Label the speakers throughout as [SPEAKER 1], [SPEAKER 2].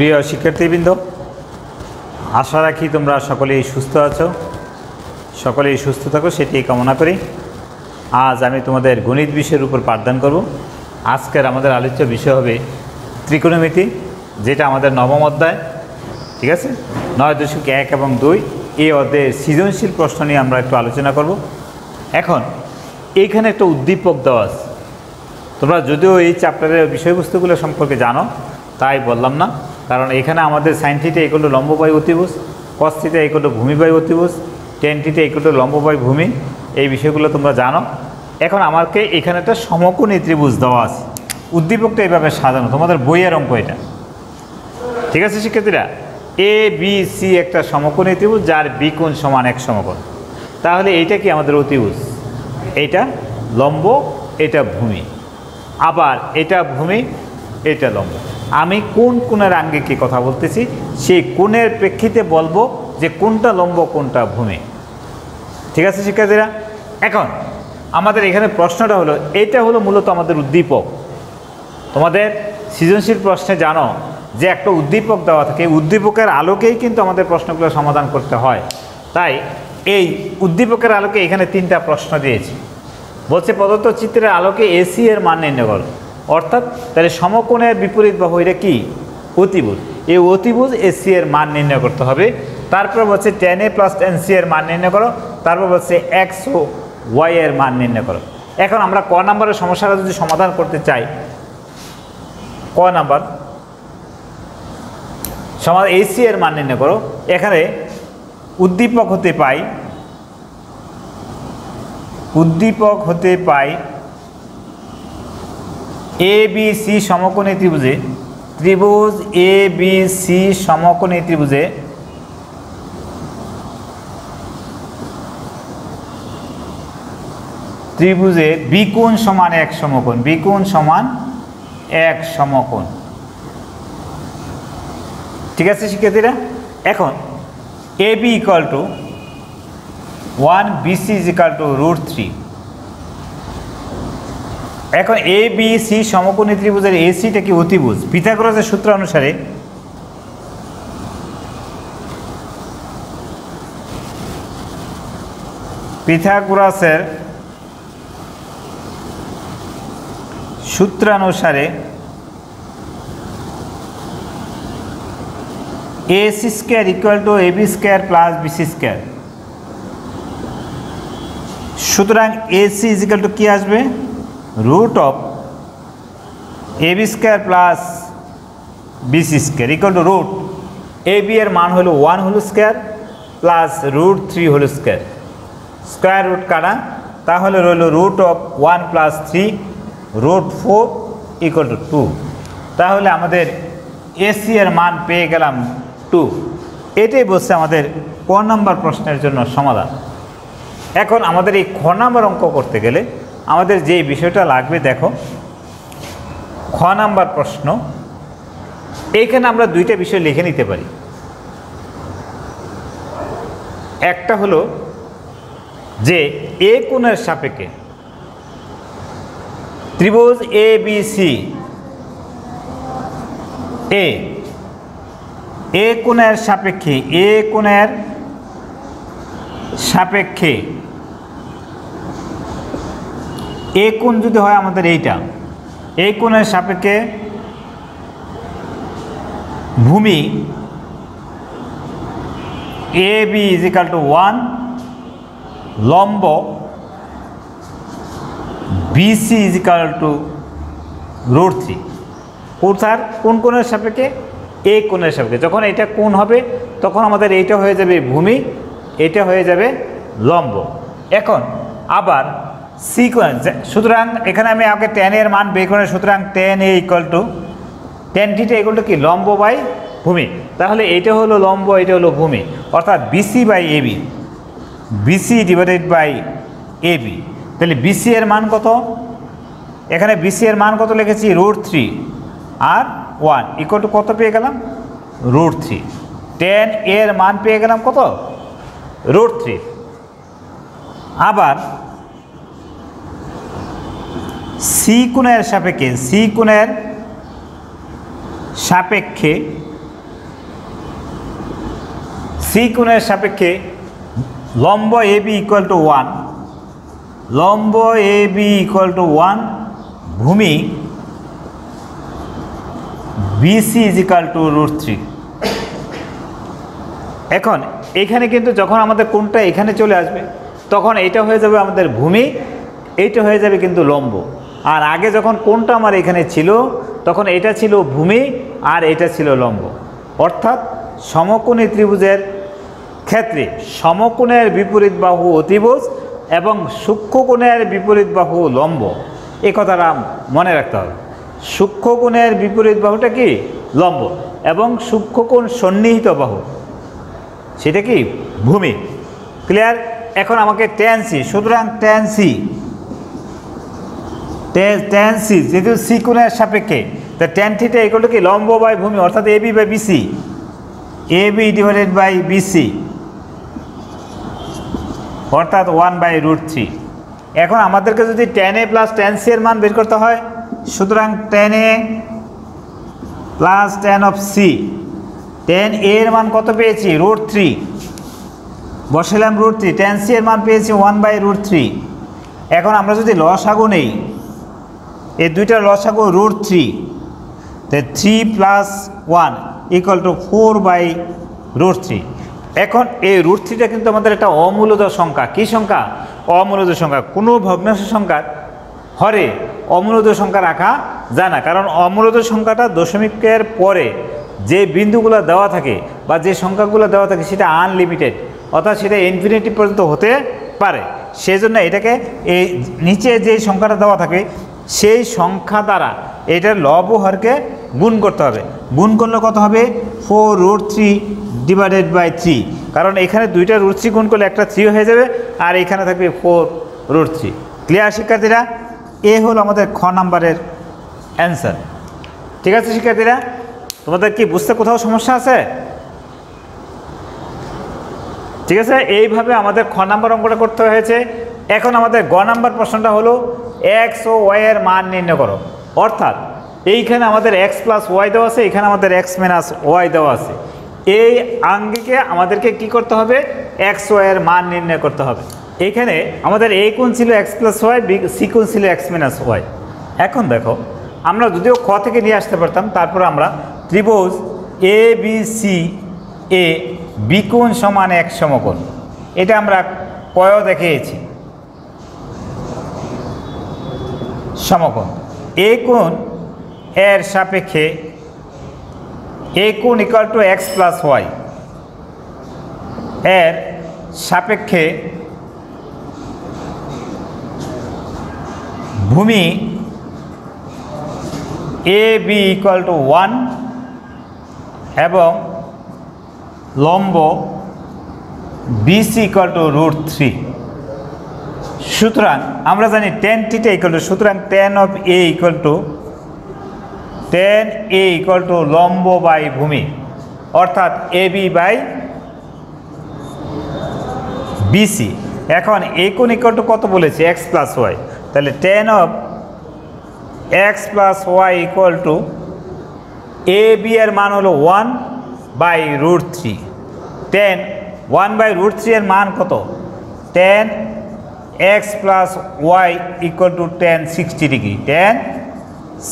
[SPEAKER 1] প্রিয় শিক্ষার্থীবৃন্দ, আশা রাখি তোমরা সকলেই সুস্থ আছো, সকলেই সুস্থ থাকো সেটি কামনা করি। আজ আমি তোমাদের গণিত বিষয়ের উপর পাঠদান করব। আজকের আমাদের আলোচ্য বিষয় হবে ত্রিকোণমিতি, যেটা আমাদের নবম অধ্যায়। ঠিক আছে, 9.1 এবং 2 এই অধ্যায়ের সৃজনশীল প্রশ্ন নিয়ে আমরা একটু আলোচনা করব। এখন এইখানে একটা উদ্দীপক দেওয়া আছে। তোমরা যদিও এই চ্যাপ্টারের বিষয়বস্তুগুলো সম্পর্কে জানো, তাই বললাম না, কারণ এখানে আমাদের সাইন থিটা ইকুয়াল টু লম্ব বাই অতিভুজ, কস থিটা ইকুয়াল টু ভূমি বাই অতিভুজ, টেন থিটা ইকুয়াল টু লম্ব বাই ভূমি, এই বিষয়গুলো তোমরা জানো। এখন আমাকে এখানে একটা সমকোণী ত্রিভুজ দেওয়া আছে। উদ্দীপকটা এইভাবে সাজানো, তোমাদের বইয়ের অঙ্ক এটা। ঠিক আছে শিক্ষার্থীরা, এ বি সি একটা সমকোণী ত্রিভুজ যার বি কোণ সমান এক সমকোণ। তাহলে এইটা কি আমাদের অতিভুজ, এইটা লম্ব, এটা ভূমি, আবার এটা ভূমি, এটা লম্ব। আমি কোন কোণের আঙ্গিকে কথা বলতেছি, সেই কোণের প্রেক্ষিতে বলবো যে কোনটা লম্ব কোনটা ভূমি। ঠিক আছে শিক্ষার্থীরা, এখন আমাদের এখানে প্রশ্নটা হলো, এইটা হলো মূলত আমাদের উদ্দীপক। তোমাদের সৃজনশীল প্রশ্নে জানো যে একটা উদ্দীপক দেওয়া থাকে, উদ্দীপকের আলোকেই কিন্তু আমাদের প্রশ্নগুলো সমাধান করতে হয়। তাই এই উদ্দীপকের আলোকে এখানে 3টা প্রশ্ন দিয়েছি। বলছে প্রদত্ত চিত্রের আলোকে এসি এর মান নির্ণয় করো। অর্থাৎ তাহলে সমকোণের বিপরীত বাহু এটা কি, অতিভুজ। এই অতিভুজ এসি এর মান নির্ণয় করতে হবে। তারপর বলছে tan a + tan c এর মান নির্ণয় করো। তারপর বলছে x ও y এর মান নির্ণয় করো। এখন আমরা ক নাম্বারের সমস্যাটা যদি সমাধান করতে চাই, ক নাম্বার সমাধান এসি এর মান নির্ণয় করো। এখানে উদ্দীপক হতে পাই এ বি সি সমকোণী ত্রিভুজে, ত্রিভুজ এ বি সি সমকোণী ত্রিভুজে বি কোণ সমান এক সমকোণ, বি কোণ সমান এক সমকোণ। ঠিক আছে শিক্ষার্থীরা, এখন A B equal to 1, BC is equal to √3। এখন এ বি সি সমকোণী ত্রিভুজের এসিটা কি অতিভুজ। পিথাগোরাসের সূত্র অনুসারে AC square equal to AB square plus BC square. সুতরাং AC ইজ ইকুয়াল টু কি আসবে, √AB square plus BC square equal to AB এর মান হলো 1 whole square plus √3 whole square, square root কাটা, তাহলে রইল √1 + 3 √4 ইকুয়াল টু 2। তাহলে আমাদের এসি এর মান পেয়ে গেলাম 2। এটাই বলছে আমাদের ক নাম্বার প্রশ্নের জন্য সমাধান। এখন আমাদের এই খ নাম্বার অঙ্ক করতে গেলে আমাদের যে বিষয়টা লাগবে, দেখো খ নাম্বার প্রশ্ন, এইখানে আমরা 2টা বিষয় লিখে নিতে পারি। একটা হলো যে এ কোণের সাপেক্ষে ত্রিভুজ এ বি সি, এ কোণের সাপেক্ষে এ কোণ যদি হয় আমাদের এইটা, এই কোণের সাপেক্ষে ভূমি A B is equal two 1, লম্ব BC ইজ ইকাল টু √3। কোথার কোন কোণের সাপেক্ষে, এ কোণের সাপেক্ষে। যখন এটা কোণ হবে তখন আমাদের এইটা হয়ে যাবে ভূমি, এটা হয়ে যাবে লম্ব। এখন আবার সি কোণ, সুতরাং এখানে আমি আগে tan এর মান বের করে, সুতরাং tan a equal to tan theta equal to কি, লম্ব বাই ভূমি। তাহলে এইটা হলো লম্ব, এটা হলো ভূমি, অর্থাৎ BC by AB, BC divided by AB। তাহলে BC এর মান কত, এখানে BC এর মান কত লিখেছি, √3 আর 1 ইকুয়াল টু কত পেয়ে গেলাম, √3। tan এর মান পেয়ে গেলাম কত, √3। আবার সি কোণের সাপেক্ষে সি কোণের সাপেক্ষে লম্ব এ বি ইকুয়াল টু 1, লম্ব এ বি ইকুয়াল টু 1, ভূমি বিসি ইজ ইকুয়াল টু √3। এখন এখানে কিন্তু যখন আমাদের কোণটা এখানে চলে আসবে তখন এইটা হয়ে যাবে আমাদের ভূমি, এইটা হয়ে যাবে কিন্তু লম্ব। আর আগে যখন কোণটা আমার এখানে ছিল তখন এটা ছিল ভূমি আর এটা ছিল লম্ব। অর্থাৎ সমকোণী ত্রিভুজের ক্ষেত্রে সমকোণের বিপরীত বাহু অতিভুজ এবং সূক্ষ্মকোণের বিপরীত বাহু লম্ব, এই কথাটা মনে রাখতে হবে। সূক্ষ্মকোণের বিপরীত বাহুটা কি? লম্ব, এবং সূক্ষ্মকোণ সন্নিহিত বাহু সেটা কি? ভূমি। ক্লিয়ার? এখন আমাকে ট্যান সি, সুতরাং ট্যান সি যেহেতু সি কোণের সাপেক্ষে, তা ট্যান থিটা ইকুয়াল টু কি? লম্ব বাই ভূমি, অর্থাৎ A B by BC, A B divided by BC, অর্থাৎ 1/√3। এখন আমাদেরকে যদি tan A plus tan C এর মান বের করতে হয়, সুতরাং tan A plus tan of C, tan A এর মান কত পেয়েছি? √3, বসালাম √3, ট্যান সি এর মান পেয়েছি 1/√3। এখন আমরা যদি লসাগু নেই, এই দুইটার লসাগু √3, তাই 3 + 1 = 4/√3। এখন এই √3টা কিন্তু আমাদের একটা অমূলদ সংখ্যা। কি সংখ্যা? অমূলদ সংখ্যা। কোনো ভগ্নাংশ সংখ্যার হরে অমূলদ সংখ্যা রাখা যায় না, কারণ অমূলদ সংখ্যাটা দশমিকের পরে যে বিন্দুগুলো দেওয়া থাকে বা যে সংখ্যাগুলো দেওয়া থাকে সেটা আনলিমিটেড, অর্থাৎ সেটা ইনফিনিটি পর্যন্ত হতে পারে। সেই জন্য এটাকে এই নিচে যে সংখ্যাটা দেওয়া থাকে সেই সংখ্যা দ্বারা এটার লব ও হরকে গুণ করতে হবে। গুণ করলে কত হবে? 4√3 / 3, কারণ এখানে দুইটা √3 গুণ করলে একটা 3 হয়ে যাবে, আর এখানে থাকবে 4√3। ক্লিয়ার শিক্ষার্থীরা? এ হলো আমাদের খ নাম্বারের অ্যান্সার। ঠিক আছে শিক্ষার্থীরা, তোমাদের কি বুঝতে কোথাও সমস্যা আছে? ঠিক আছে, এইভাবে আমাদের খ নাম্বার অঙ্কটা করতে হয়েছে। এখন আমাদের গ নাম্বার প্রশ্নটা হলো এক্স ও ওয়াই এর মান নির্ণয় করো। অর্থাৎ এইখানে আমাদের x + y দেওয়া আছে, এখানে আমাদের x - y দেওয়া আছে। এই আঙ্গিকে আমাদেরকে কি করতে হবে? এক্স ওয়াই এর মান নির্ণয় করতে হবে। এইখানে আমাদের এই কোণ ছিল x + y, সি কোণ ছিল x - y। এখন দেখো, আমরা যদিও খ থেকে নিয়ে আসতে পারতাম, তারপর আমরা ত্রিভুজ A B C A B কোণ সমান এক সমকোণ, এটা আমরা কয়ও দেখিয়েছি সমকোণ। এ কোণ এর সাপেক্ষে এ কোণ ইকুয়াল টু x + y এর সাপেক্ষে ভূমি এ বি ইকুয়াল টু 1 এবং লম্ব বিসি ইকুয়াল টু √3। সুতরাং আমরা জানি tan θ ইকুয়াল টু, সুতরাং tan of A equal to লম্ব বাই ভূমি, অর্থাৎ এ বি বাই বিসি। এখন এই কোণ ইকুয়াল টু কত বলেছে? x + y, তাহলে tan of x + y equal to A B এর মান হলো 1/√3। tan 1/√3 এর মান কত? tan x + y equal to tan 60 degree, tan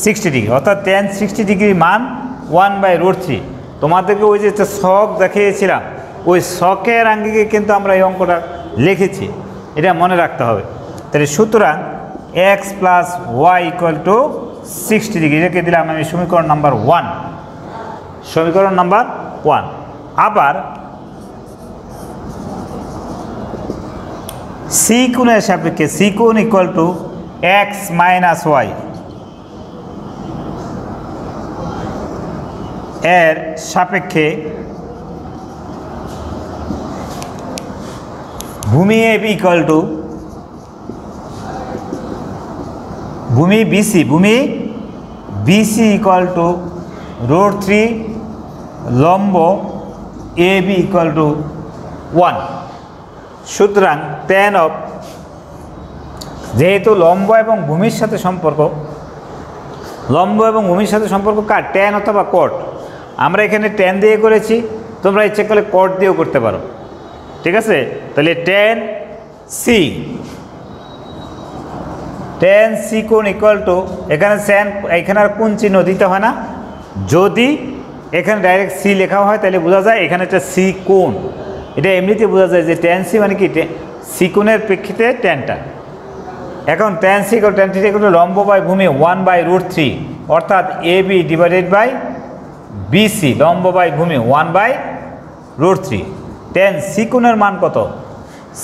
[SPEAKER 1] 60 degree, অর্থাৎ tan 60 ডিগ্রির মান 1/√3। তোমাদেরকে ওই যে ছক দেখিয়েছিলাম, ওই ছকের আঙ্গিকে কিন্তু আমরা এই অঙ্কটা লিখেছি, এটা মনে রাখতে হবে। তাহলে সুতরাং x + y equal to 60 degree, রেখে দিলাম আমি সমীকরণ নাম্বার 1। সমীকরণ নাম্বার 1। আবার সি কোণের সাপেক্ষে সি কোণ ইকুয়াল টু x - y এর সাপেক্ষে ভূমি এ বি ইকুয়াল টু ভূমি বিসি ইকুয়াল টু √3, লম্ব এ বি ইকুয়াল টু 1। সুতরাং tan অফ, যেহেতু লম্ব এবং ভূমির সাথে সম্পর্ক, লম্ব এবং ভূমির সাথে সম্পর্ক কার? tan অথবা কোট। আমরা এখানে tan দিয়ে করেছি, তোমরা ইচ্ছে করলে কট দিয়েও করতে পারো, ঠিক আছে। তাহলে টেন সি কোণ ইকুয়াল টু, এখানে স্যান, এখানে আর কোণ চিহ্ন দিতে হয় না। যদি এখানে ডাইরেক্ট সি লেখা হয় তাহলে বোঝা যায় এখানে একটা সি কোণ, এটা এমনিতে বোঝা যায় যে টেন সি মানে কি সি কোণের প্রেক্ষিতে টেনটা। এখন tan C equal tan theta equal to লম্ব বাই ভূমি 1/√3, অর্থাৎ A B divided by BC, লম্ব বাই ভূমি 1/√3। টেন সি কোণের মান কত?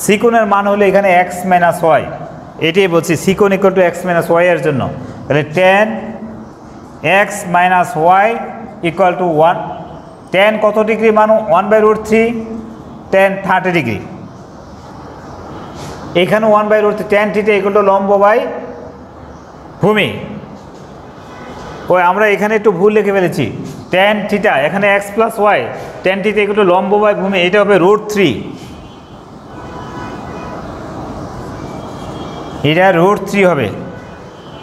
[SPEAKER 1] সি কোণের মান হলো এখানে এক্স মাইনাস ওয়াই, এটাই বলছি সি কোণ equal to X minus Y এর জন্য। তাহলে tan X minus Y equal to 1। Tan কত ডিগ্রি মান? 1/√3, টেন 30 ডিগ্রি। এখানে 1/√3, টেন থিটা ইকুয়াল টু লম্ব বাই ভূমি। ওই আমরা এখানে একটু ভুল লিখে ফেলেছি, টেন থিটা এখানে x plus Y, tan theta equal to লম্ব বাই ভূমি, এটা হবে √3, এটা √3 হবে,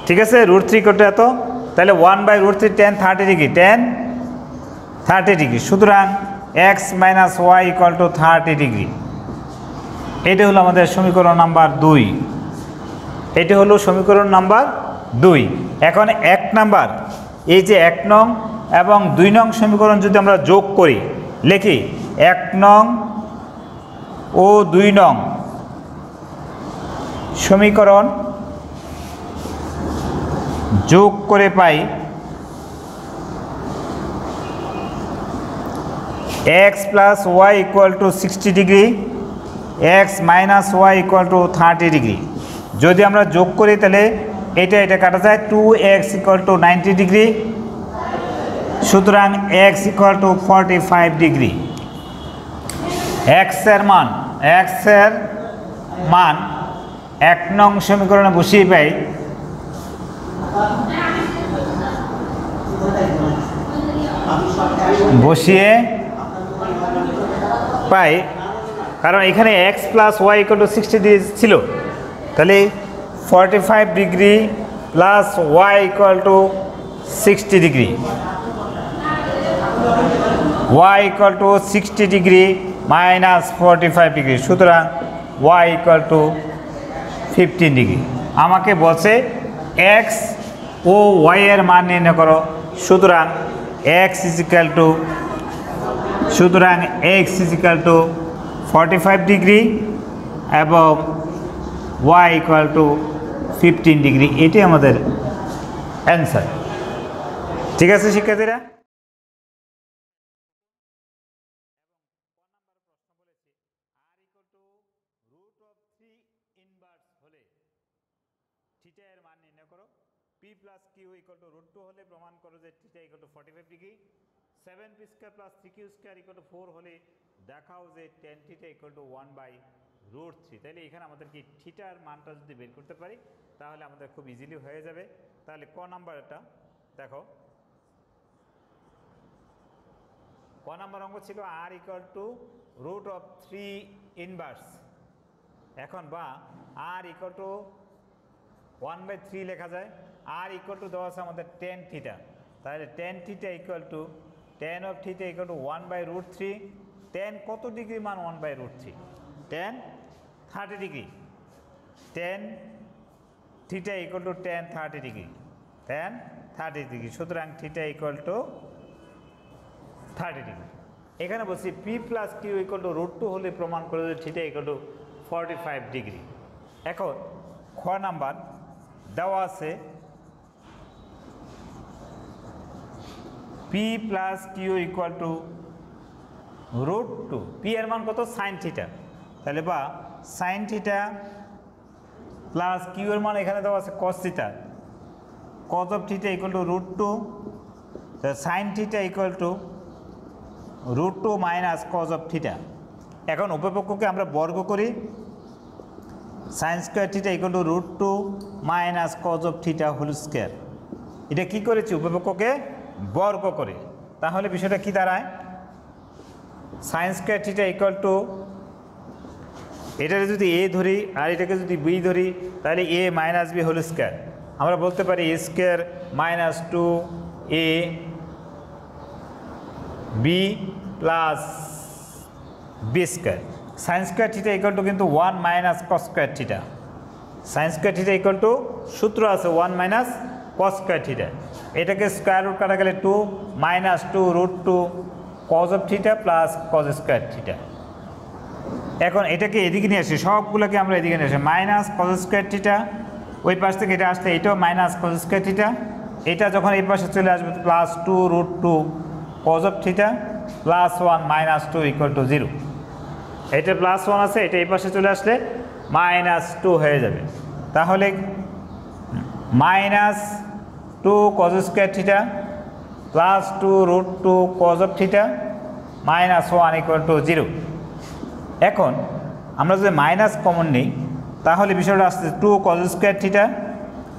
[SPEAKER 1] ঠিক আছে। √3 করতে এত, তাহলে 1/√3 টেন 30 ডিগ্রি, টেন 30 ডিগ্রি। সুতরাং X minus Y equal to 30 degree. এটা হলো আমাদের সমীকরণ নাম্বার 2। এটা হলো সমীকরণ নাম্বার 2। এখন 1 নাম্বার, এই যে 1 নং এবং 2 নং সমীকরণ যদি আমরা যোগ করি, লিখি 1 নং ও 2 নং সমীকরণ যোগ করে পাই x plus y equal to 60 degree, x minus Y equal to 30 degree. যদি আমরা যোগ করি তাহলে এটা কাটা যায়, 2x ইকুয়াল টু 90 ডিগ্রি। সুতরাং x equal to 45 degree. X এর মান 1 নং সমীকরণে বসিয়ে পাই কারণ এখানে x plus y equal to 60 degree ছিল, তাহলে 45 degree plus y equal to 60 degree, y equal to 60 degree minus 45 degree. সুতরাং ওয়াই ইকুয়াল টু 15 ডিগ্রি। আমাকে বলছে এক্স ও ওয়াই এর মান নির্ণয় করো। সুতরাং x is equal to 45 degree এবং ওয়াই ইকুয়াল টু 15 ডিগ্রি। এটাই আমাদের অ্যান্সার। ঠিক আছে শিক্ষার্থীরা? থিটা এর মান নির্ণয় করো। P plus Q equal to √2 হলে প্রমাণ করো যে theta equal to 45 degree. 7p square plus 3q square equal to 4 হলে দেখাও যে tan থিটা ইকুয়াল টু 1/√3। তাহলে এখানে আমাদের কি থিটার মানটা যদি বের করতে পারি তাহলে আমাদের খুব ইজিলি হয়ে যাবে। তাহলে ক নাম্বার এটা দেখো, ক নাম্বার অঙ্ক ছিল r ইকুয়াল টু √3 ইনভার্স। এখন বা r ইকুয়াল টু 1/3 লেখা যায়। আর ইকুয়াল টু দেওয়া আছে আমাদের tan থিটা, তাহলে tan theta equal to tan of theta equal to 1/√3। tan কত ডিগ্রি মান? 1/√3, tan 30 degree. tan theta equal to tan 30 degree, tan 30 degree. সুতরাং থিটা ইকুয়াল টু 30 ডিগ্রি। এখানে বলছি p plus Q equal to √2 হলে প্রমাণ করে যে থিটা ইকুয়াল টু 45 ডিগ্রি। এখন খ নাম্বার দেওয়া আছে p plus Q equal to √2। p এর মান কত? Sine theta. তাহলে বা সাইন থিটা প্লাস কিউ এর মান এখানে দেওয়া আছে cos theta, cos of theta equal to √2। Sine theta equal to √2 minus cos of theta. এখন উপপক্ষকে আমরা বর্গ করি, sine square theta equal to √2 minus cos of theta whole square. এটা কি করেছি? উপপক্ষকে বর্গ করে। তাহলে বিষয়টা কি দাঁড়ায়? Sign square theta equal two, এটাকে যদি এ ধরি আর এটাকে যদি বি ধরি তাহলে A minus B whole square. আমরা বলতে পারি A square minus 2 A B plus B square. Sine square theta equal to কিন্তু 1 minus cos square theta. Sine square theta equal to সূত্র আছে 1 মাইনাস কস স্কোয়ার থিটা। এটাকে square root কাটা গেলে 2 minus 2 root 2 cos of theta plus cos square theta. এখন এটাকে এদিকে নিয়ে আসি, সবগুলোকে আমরা এদিকে নিয়ে আসি। মাইনাস কজ স্কোয়ার থিটা, ওই পাশ থেকে এটা আসলে এটাও মাইনাস কজ স্কোয়ার থিটা। এটা যখন এই পাশে চলে আসবে plus 2 root 2 cos of theta plus 1 minus 2 equal to 0। এটা প্লাস 1 আছে, এটা এই পাশে চলে আসলে মাইনাস 2 হয়ে যাবে। তাহলে minus 2 cos square theta plus 2 root 2 cos of theta minus 1 equal to 0। এখন আমরা যদি মাইনাস কমন নিই তাহলে বিষয়টা আসছে 2 cos square theta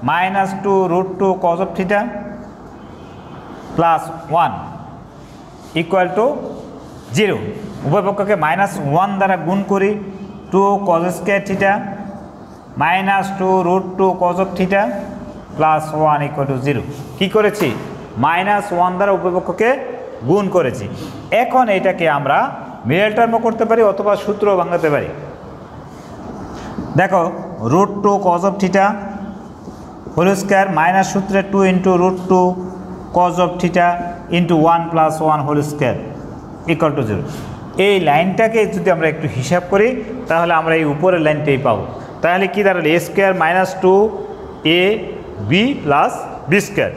[SPEAKER 1] minus 2 root 2 cos of theta plus 1 equal to 0। উভয় পক্ষকে মাইনাস 1 দ্বারা গুণ করি। 2 cos square theta minus 2 root 2 cos of theta plus 1 equal to 0। কী করেছি? মাইনাস 1 দ্বারা উভয় পক্ষকে গুণ করেছি। এখন এটাকে আমরা মিডল টার্মও করতে পারি অথবা সূত্র ভাঙাতে পারি। দেখো root 2 cos of theta whole square minus সূত্রে 2 into root 2 cos of theta into 1 plus 1 whole square equal to 0। এই লাইনটাকে যদি আমরা একটু হিসাব করি তাহলে আমরা এই উপরের লাইনটাই পাবো। তাহলে কি দাঁড়ালো? A square minus 2 A B plus B square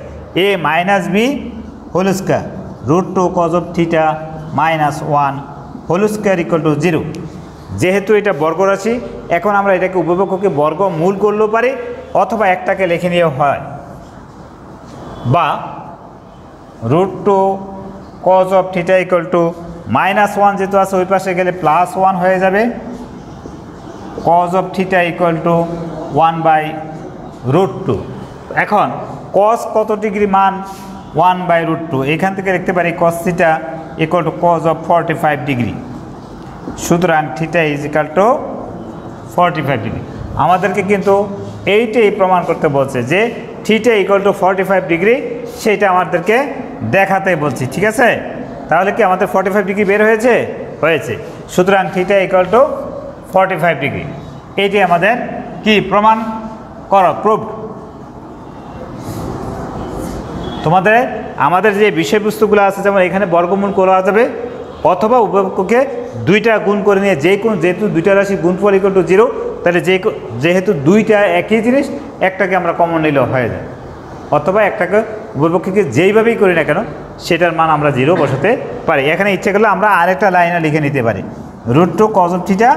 [SPEAKER 1] A minus B whole square root 2 cos of theta minus 1 whole square equal to 0। যেহেতু এটা বর্গরাশি, এখন আমরা এটাকে উপপক্ষকে বর্গমূল করলেও পারি অথবা একটাকে লিখে নিয়েও হয়, বা root 2 cos of theta equal to minus 1 যেহেতু আছে ওই পাশে গেলে প্লাস 1 হয়ে যাবে। Cos of theta equal to 1 by root 2। এখন কস কত ডিগ্রি মান? 1 বাই রুট 2। এখান থেকে লিখতে পারি cos theta equal to cos of 45 degree. সুতরাং theta is equal to 45 degree. আমাদেরকে কিন্তু এইটাই প্রমাণ করতে বলছে যে থিটা ইকুয়াল টু 45 ডিগ্রি, সেইটা আমাদেরকে দেখাতে বলছি। ঠিক আছে, তাহলে কি আমাদের 45 ডিগ্রি বের হয়েছে? হয়েছে। সুতরাং থিটা ইকুয়াল টু 45 ডিগ্রি, এইটি আমাদের কি প্রমাণ করা, প্রুভড। তোমাদের আমাদের যে বিষয়বস্তুগুলো আছে, যেমন এখানে বর্গমূল করা যাবে অথবা উভয়পক্ষকে দুইটা গুণ করে নিয়ে যেহেতু দুইটা রাশি গুণফল ইকুয়াল টু 0, তাহলে যেহেতু দুইটা একই জিনিস, একটাকে আমরা কমন নিলেও হয়ে যায়, অথবা একটাকে উভয়পক্ষকে যেইভাবেই করি না কেন সেটার মান আমরা 0 বসাতে পারি। এখানে ইচ্ছে করলে আমরা আরেকটা লাইনে লিখে নিতে পারি, root 2 cos of theta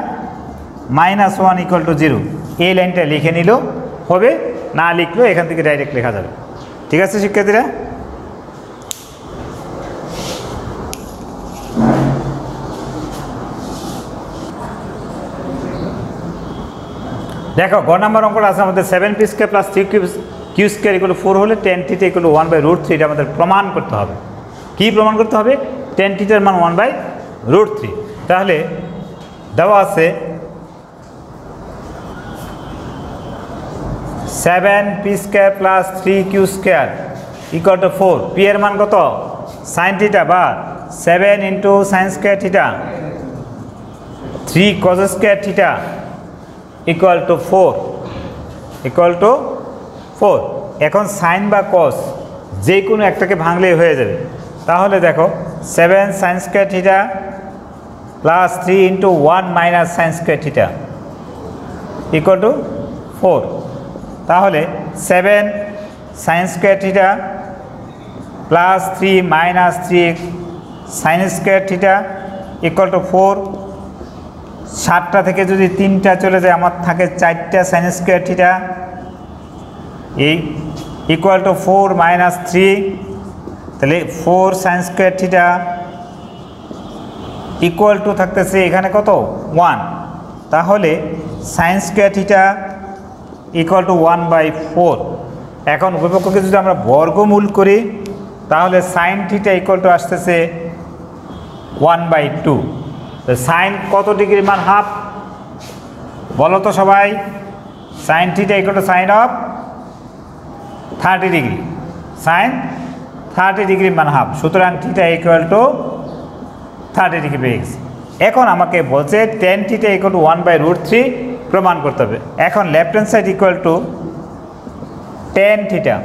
[SPEAKER 1] minus 1 equal to 0। এই লাইনটা লিখে নিলেও হবে, না লিখলেও এখান থেকে ডাইরেক্ট লেখা যাবে। ঠিক আছে শিক্ষার্থীরা? দেখো গ নাম্বার অঙ্কটা আছে আমাদের 7p square plus 3q square equal to 4 হলে tan theta equal to 1 by root 3। এটা আমাদের প্রমাণ করতে হবে। কি প্রমাণ করতে হবে? tan থিটার মান 1 বাই রুট 3। তাহলে দেওয়া আছে 7p square plus 3q square equal to 4। p এর মান কত? সাইন থিটা, বা 7 into sign square theta 3 cause square theta equal to 4 equal to 4। এখন সাইন বা কস যে কোনো একটাকে ভাঙলেই হয়ে যাবে। তাহলে দেখো 7 sine square theta plus 3 into 1 minus sine square theta equal to 4। তাহলে 7 sine square theta plus 3 minus 3 sine square theta equal to 4। 7টা থেকে যদি 3টা চলে যায় আমার থাকে 4টা সাইন স্কয়ার থিটা এই ইকুয়াল টু 4 মাইনাস 3। তাহলে 4 sine square theta equal to থাকতেছে এখানে কত? 1। তাহলে sine square theta equal to 1 by 4। এখন উভয়পক্ষকে যদি আমরা বর্গমূল করি তাহলে সাইন থিটা ইকুয়াল টু আসতেছে 1 বাই 2। সাইন কত ডিগ্রি মান? হাফ। বলো তো সবাই, sine theta equal to sine of 30 degree, sine 30 degree মান হাফ। সুতরাং থিটা ইকুয়াল টু 30 ডিগ্রি পেয়ে গেছি। এখন আমাকে বলছে tan থিটা ইকুয়াল টু 1/√3 প্রমাণ করতে হবে। এখন left hand side equal to tan theta,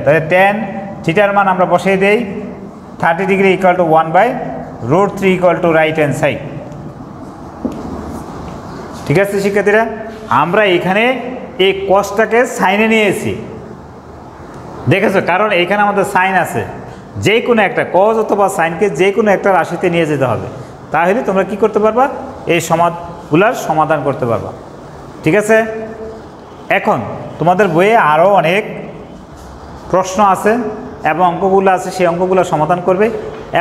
[SPEAKER 1] তাহলে tan থিটার মান আমরা বসিয়ে দেই 30 degree equal to 1/√3 equal to right hand side. ঠিক আছে শিক্ষার্থীরা, আমরা এখানে এই কসটাকে সাইনে নিয়েছি, দেখেছো, কারণ এইখানে আমাদের সাইন আছে, যে কোনো একটা কজ অথবা সাইনকে যে কোনো একটা রাশিতে নিয়ে যেতে হবে, তাহলে তোমরা কি করতে পারবা, এই সমাধানগুলোর সমাধান করতে পারবা। ঠিক আছে, এখন তোমাদের বইয়ে আরও অনেক প্রশ্ন আছে এবং অঙ্কগুলো আছে, সেই অঙ্কগুলো সমাধান করবে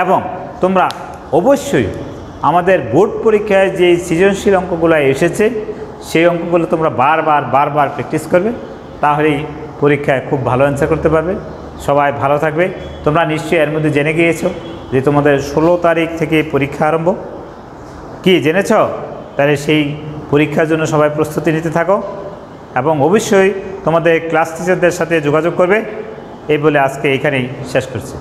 [SPEAKER 1] এবং তোমরা অবশ্যই আমাদের বোর্ড পরীক্ষায় যে সৃজনশীল অঙ্কগুলো এসেছে সেই অঙ্কগুলো তোমরা বারবার প্র্যাকটিস করবে, তাহলেই পরীক্ষায় খুব ভালো অ্যান্সার করতে পারবে। সবাই ভালো থাকবে। তোমরা নিশ্চয়ই এর মধ্যে জেনে গিয়েছো যে তোমাদের 16 তারিখ থেকে পরীক্ষা আরম্ভ, কি জেনেছ? তাহলে সেই পরীক্ষার জন্য সবাই প্রস্তুতি নিতে থাকো এবং অবশ্যই তোমাদের ক্লাস টিচারদের সাথে যোগাযোগ করবে। এই বলে আজকে এইখানেই শেষ করছি।